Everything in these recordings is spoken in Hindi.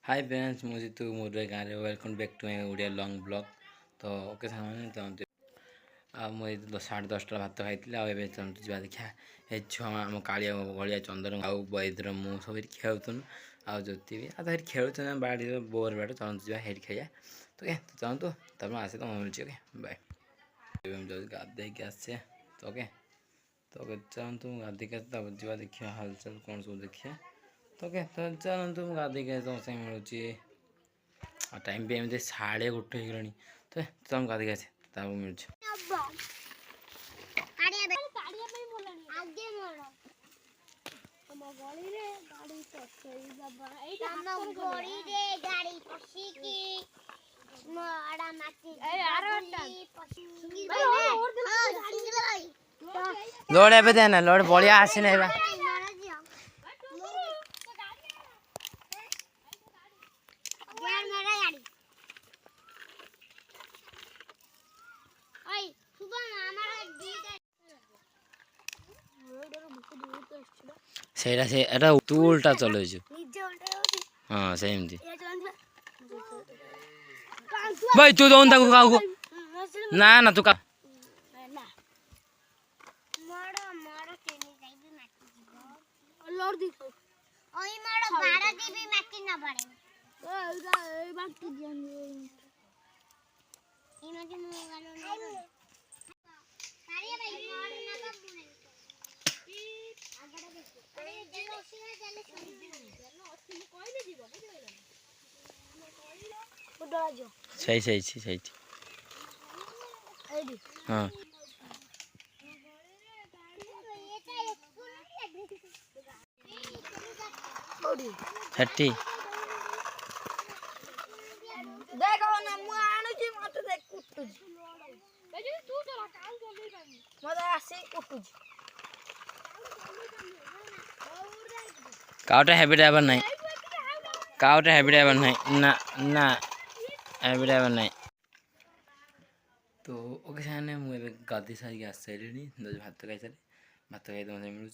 हाय फ्रेंड्स मुझे तो मोर गाँव welcome back to my Odia long blog तो ओके सामने चाहते मुझे 10:30 भात खाई आए चाहूँ जा देखा ये छुआ आम कालिया गलिया चंदन आउ बैद्र मु सब खेलुन आउ ज्योति भी आ खेलुन बाड़ी बोर बाट चाहूँ जा हेट खाइया तो क्या तो चाहतु तब आसे तो मिलूँ ओके बाय गाधे आसे तो ओके तो चाहतु गाधे जा देखिए हालचाल कौन सब देखिए तो क्या तो चलतु गाधे तुम साथ मिलूँ टाइम भी एमती 1:30 हो तो तुम गाधे आसे तब मिलूँ लोड ए देना लोड बढ़िया आसी ना ସେଇଟା ସେ ଏଟା ତୁ ଉଲ୍ଟା ଚଲେଇଛୁ ହଁ ସେମିତି ଭାଇ ତୁ ଦଉନ ତାକୁ କାହାକୁ ନା ନା ତୁ सही सही सही हाँ हेटी देखो ना मु आणुची मते देख कुटुची मते आसी कुटुची काउटा हैबिट एवर नहीं काउटा हैबिट एवर नहीं ना ना हैबिट एवर नहीं तो ओके सामने मुझे गाधी सारी आस सारे भात खाई सारे भात खाई तुम मिलूँ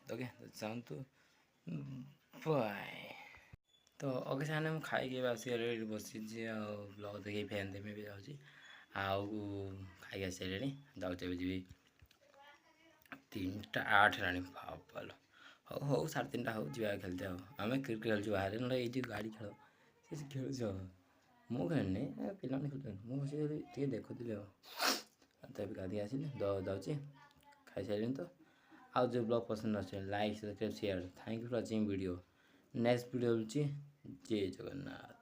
तो क्या चाहतु बाय तो ओके सामने मुझे खाई आसिगले बसी ब्लग देखिए फैन देवी भी जाऊँगी आउ खाई आसारे जाऊँ जी 3:08 है भाल हो हो 3:30 हो जा खेलते हो आम क्रिकेट खेलु बाहर ना ये गाड़ी खेल खेलु मु खेलनी पिला खेल मुझे देखुली तब गाधी आसिले जाऊँगी खाई सारे तो आज जो ब्लॉग पसंद आए like subscribe share thank you for watching video next video जय जगन्नाथ।